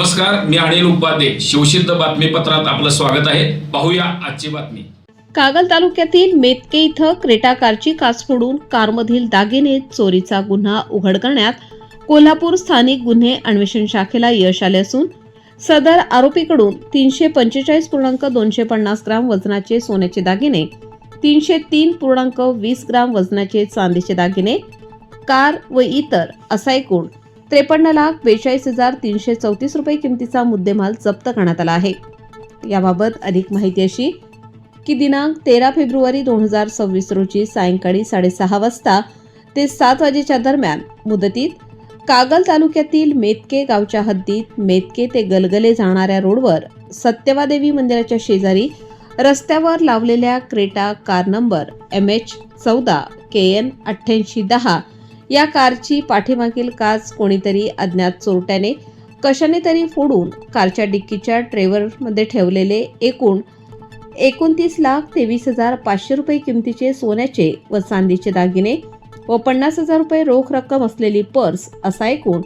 नमस्कार, मी अनिल उपाध्ये. शिवसिद्ध बातमीपत्रात आपलं स्वागत आहे. पाहूया आजची बातमी. कागल तालुक्यातील मेतके इथं क्रेटा कारची काच फोडून कारमधील दागिने चोरीचा गुन्हा उघड करण्यात कोल्हापूर स्थानिक गुन्हे अन्वेषण शाखेला यश आले असून सदर आरोपीकडून 345.250 ग्राम वजनाचे सोन्याचे दागिने, 303.20 ग्राम वजनाचे चांदीचे दागिने, कार व इतर असा एकूण 53,42,334 रुपये किमतीचा मुद्देमाल जप्त करण्यात आला आहे. याबाबत अधिक माहिती अशी की दिनांक 13 फेब्रुवारी 2026 रोजी सायंकाळी 6:30 वाजता ते 7 वाजेच्या दरम्यान मुदतीत कागल तालुक्यातील मेतके गावच्या हद्दीत मेतके ते गलगले जाणाऱ्या रोडवर सत्यवादेवी मंदिराच्या शेजारी रस्त्यावर लावलेल्या Creta car number MH14 KN 8810 या कारची पाठीमागील काच कोणीतरी अज्ञात चोरट्याने कशाने तरी फोडून कारच्या डिक्कीच्या ट्रेवरमध्ये ठेवलेले एकूण 29,23,500 रुपये किमतीचे सोन्याचे व चांदीचे दागिने व 50,000 रुपये रोख रक्कम असलेली पर्स असा एकूण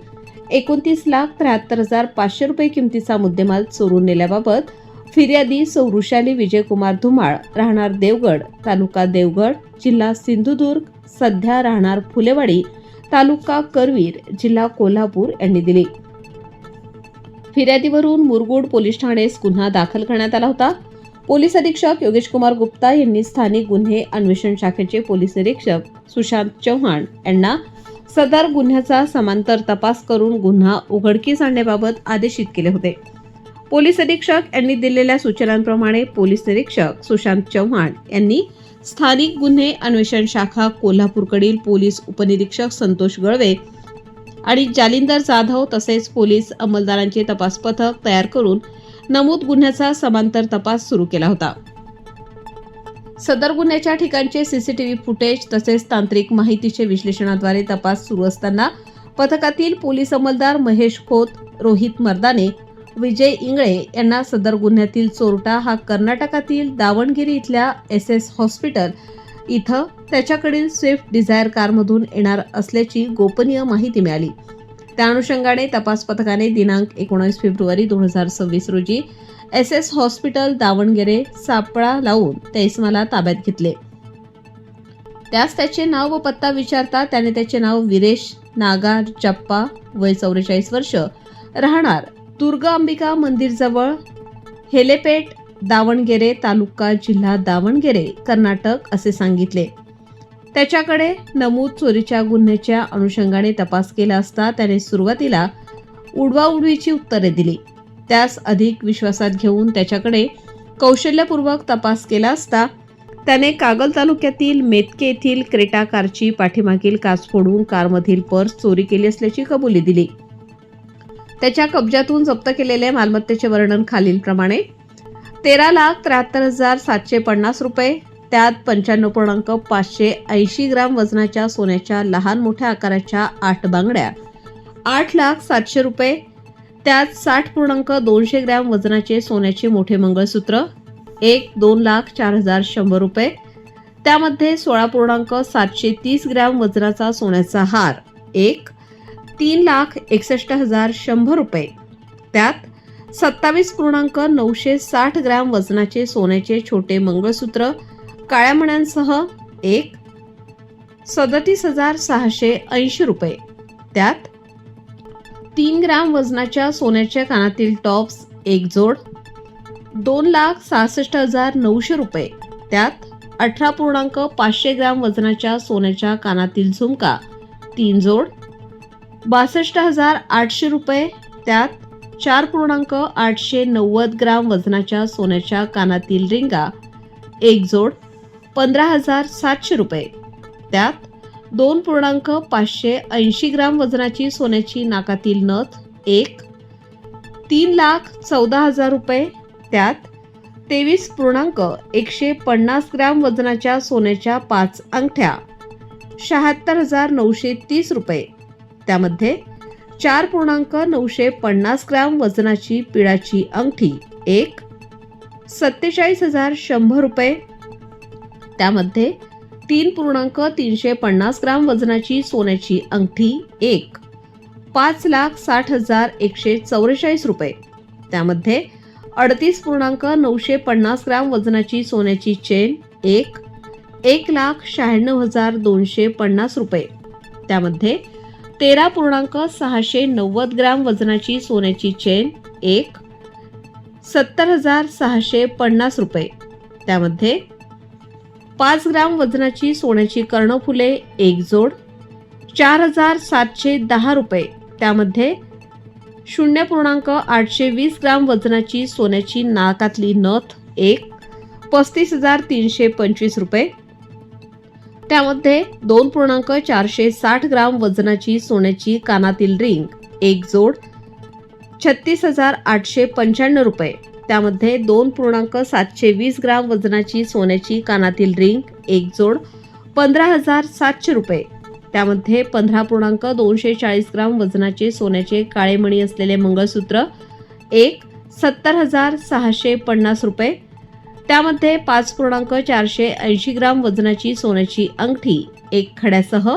29,73,500 रुपये किमतीचा मुद्देमाल चोरून नेल्याबाबत फिर्यादी सौ वृषाली विजयकुमार धुमाळ, राहणार देवगड, तालुका देवगड, जिल्हा सिंधुदुर्ग, सध्या राहणार फुलेवाडी, तालुका करवीर, जिल्हा कोल्हापूर यांनी दिली. फिर्यादीवरून मुरगुड पोलीस ठाण्यास गुन्हा दाखल करण्यात आला होता. पोलीस अधीक्षक योगेश कुमार गुप्ता यांनी स्थानिक गुन्हे अन्वेषण शाखेचे पोलीस निरीक्षक सुशांत चव्हाण यांना सदर गुन्ह्याचा समांतर तपास करून गुन्हा उघडकीस आणण्याबाबत आदेशित केले होते. पोलीस अधीक्षक यांनी दिलेल्या सूचनांप्रमाणे पोलीस निरीक्षक सुशांत चव्हाण यांनी स्थानिक गुन्हे अन्वेषण शाखा कोल्हापूरकडील पोलीस उपनिरीक्षक संतोष गळवे आणि जालिंदर जाधव तसेच पोलीस अंमलदारांचे तपास पथक तयार करून नमूद गुन्ह्याचा समांतर तपास सुरू केला होता. सदर गुन्ह्याच्या ठिकाणचे सीसीटीव्ही फुटेज तसेच तांत्रिक माहितीचे विश्लेषणाद्वारे तपास सुरू असताना पथकातील पोलीस अंमलदार महेश खोत, रोहित मर्दाने, विजय इंगळे यांना सदर गुन्ह्यातील चोरटा हा कर्नाटकातील दावणगिरी इथल्या SS हॉस्पिटल इथं त्याच्याकडील स्विफ्ट डिझायर कारमधून येणार असल्याची गोपनीय माहिती मिळाली. त्या अनुषंगाने तपास पथकाने दिनांक 19 फेब्रुवारी 2026 रोजी SS हॉस्पिटल दावणगेरे सापळा लावून त्या इसमाला ताब्यात घेतले. त्यास त्याचे नाव व पत्ता विचारता त्याने त्याचे नाव विरेश नागा जप्पा, वय 44 वर्ष, राहणार दुर्गा अंबिका मंदिरजवळ, हेलेपेट, दावणगेरे, तालुका जिल्हा दावणगेरे, कर्नाटक असे सांगितले. त्याच्याकडे नमूद चोरीच्या गुन्ह्याच्या अनुषंगाने तपास केला असता त्याने सुरुवातीला उडवाउडवीची उत्तरे दिली. त्यास अधिक विश्वासात घेऊन त्याच्याकडे कौशल्यपूर्वक तपास केला असता त्याने कागल तालुक्यातील मेतके येथील क्रेटा कारची पाठीमागील काच फोडून कारमधील पर्स चोरी केली असल्याची कबुली दिली. त्याच्या कब्जातून जप्त केलेले मालमत्तेचे वर्णन खालीलप्रमाणे: 13,73,750 रुपये, त्यात 95.580 ग्राम वजनाच्या सोन्याच्या लहान मोठ्या आकाराच्या 8 बांगड्या, 8,07,000 रुपये, त्यात 60.200 ग्राम वजनाचे सोन्याचे मोठे मंगळसूत्र, 2,04,100 रुपये, त्यामध्ये 16.730 ग्राम वजनाचा सोन्याचा हार, 3,61,100 रुपये, त्यात 27.960 ग्राम वजनाचे सोन्याचे छोटे मंगळसूत्र काळ्या मण्यांसह, 37,680 रुपये, त्यात 3 ग्राम वजनाच्या सोन्याच्या कानातील टॉप्स 1 जोड, 2,66,900 रुपये, त्यात 18.500 ग्राम वजनाच्या सोन्याच्या कानातील झुमका 3 जोड, 62,800 रुपये, त्यात 4.890 ग्राम वजनाच्या सोन्याच्या कानातील रिंगा 1 जोड, 15,700 रुपये, त्यात 2.580 ग्राम वजनाची सोन्याची नाकातील नथ 1, 3,14,000 रुपये, त्यात 23.150 ग्राम वजनाच्या सोन्याच्या 5 अंगठ्या, 76,930 रुपये, त्यामध्ये 4.950 ग्राम वजनाची पिळाची अंगठी 1, 47,100 रुपये, त्यामध्ये 3.350 ग्राम वजनाची सोन्याची अंगठी 1, 5,60,144 रुपये. त्यामध्ये 38.950 ग्राम वजनाची सोन्याची चेन 1,96,250 रुपये. त्यामध्ये 13.690 ग्राम वजनाची सोन्याची चेन 70,650 रुपये. त्यामध्ये 5 ग्राम वजनाची सोन्याची कर्णफुले 1 जोड 4,710 रुपये. त्यामध्ये 0.820 ग्राम वजनाची सोन्याची नाकातली नथ 35,325 रुपये. त्यामध्ये 2.460 ग्राम वजनाची सोन्याची कानातील रिंग 1 जोड 36,895 रुपये. त्यामध्ये 2.720 ग्राम वजनाची सोन्याची कानातील रिंग 1 जोड 15,700 रुपये. त्यामध्ये 15.240 ग्राम वजनाचे सोन्याचे काळे मणी असलेले मंगळसूत्र 70,650 रुपये. त्यामध्ये 5.480 ग्राम वजनाची सोन्याची अंगठी 1 खड्यासह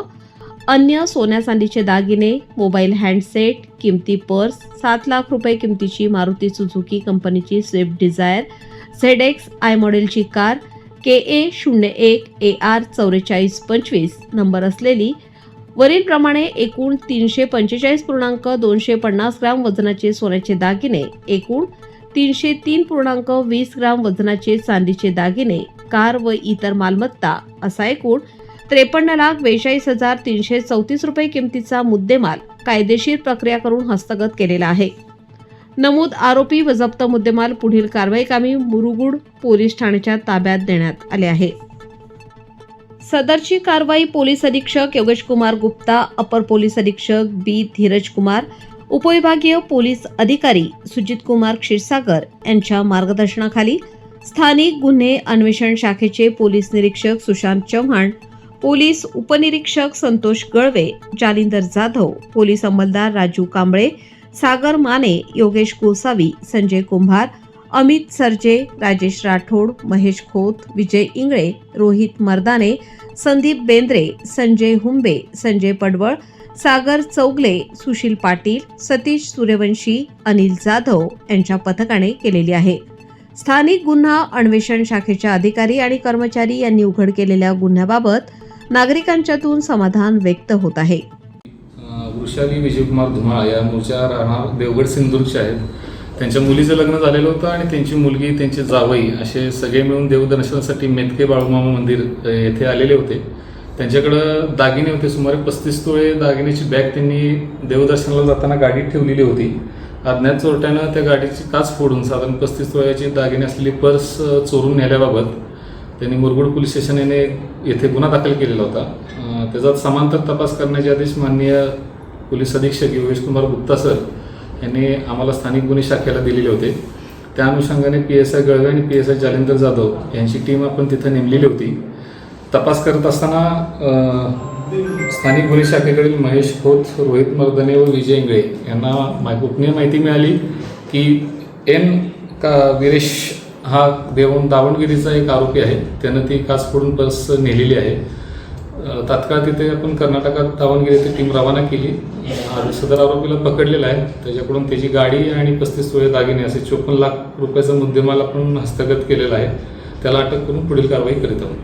अन्य सोन्या चांदीचे दागिने, मोबाईल हँडसेट, किमती पर्स, 7 लाख रुपये किमतीची मारुती सुझुकी कंपनीची स्विफ्ट डिझायर ZX आय मॉडेलची कार KA01 AR 4425 नंबर असलेली वरीलप्रमाणे एकूण 345.250 ग्राम वजनाचे सोन्याचे दागिने, एकूण 303.20 ग्राम वजनाचे चांदीचे दागिने, कार व इतर मालमत्ता असा एकूण 53,42,334 रुपये किमतीचा मुद्देमाल कायदेशीर प्रक्रिया करून हस्तगत केलेला आहे. नमूद आरोपी व जप्त मुद्देमाल पुढील कारवाई कामी मुरुगुड पोलीस ठाण्याच्या ताब्यात देण्यात आले आहे. सदरची कारवाई पोलीस अधीक्षक योगेश कुमार गुप्ता, अपर पोलीस अधीक्षक B धीरज कुमार, उपविभागीय पोलीस अधिकारी सुजित कुमार क्षीरसागर यांच्या मार्गदर्शनाखाली स्थानिक गुन्हे अन्वेषण शाखेचे पोलीस निरीक्षक सुशांत चव्हाण, पोलीस उपनिरीक्षक संतोष गळवे, जालिंदर जाधव, पोलीस अंमलदार राजू कांबळे, सागर माने, योगेश गोसावी, संजय कुंभार, अमित सरजे, राजेश राठोड, महेश खोत, विजय इंगळे, रोहित मर्दाने, संदीप बेंद्रे, संजय हुंबे, संजय पडवळ, सागर चौगले, सुशील पाटील, सतीश सूर्यवंशी, अनिल जाधव यांच्या पथकाने केलेली आहे. स्थानिक गुन्हा अन्वेषण शाखेच्या अधिकारी आणि कर्मचारी यांनी उघड केलेल्या गुन्ह्याबाबत नागरिकांच्यातून समाधान व्यक्त होत आहे. वृषाली विजयकुमार धुमाळ या मूळच्या राहणार देवगड सिंधुदुर्गचे आहेत. त्यांच्या मुलीचं लग्न झालेलं होतं आणि त्यांची मुलगी, त्यांचे जावई असे सगळे मिळून देवदर्शनासाठी मेतके बाळूमामा मंदिर येथे आलेले होते. त्यांच्याकडं दागिने होते, सुमारे 35 तोळे दागिन्याची बॅग त्यांनी देवदर्शनाला जाताना गाडीत ठेवलेली होती. अज्ञात चोरट्यानं त्या गाडीची काच फोडून साधारण 35 तोळ्याची दागिने असलेली पर्स चोरून नेल्याबाबत त्यांनी मुरगुड पोलीस स्टेशन येथे गुन्हा दाखल केलेला होता. त्याचा समांतर तपास करण्याचे आदेश माननीय पोलीस अधीक्षक योगेश कुमार गुप्ता सर यांनी आम्हाला स्थानिक गुन्हे शाखेला दिलेले होते. त्या अनुषंगाने PSI गळवे आणि PSI जालिंदर जाधव यांची टीम आपण तिथं नेमलेली होती. तपास करत असताना स्थानिक गुन्हे शाखेकडील महेश खोत, रोहित मर्दने व विजय इंगळे यांना गोपनीय माहिती मिळाली की वीरेश हा दावणगिरीचा एक आरोपी आहे. त्यानं ती काच फोडून पर्स नेलेली आहे. तात्काळ तिथे आपण कर्नाटकात दावणगिरी येथे टीम रवाना केली. सदर आरोपीला पकडलेला आहे. त्याच्याकडून त्याची गाडी आणि 35 तोळे दागिने असे 54 लाख रुपयाचा मुद्देमाल आपण हस्तगत केलेला आहे. त्याला अटक करून पुढील कारवाई करीत आहोत.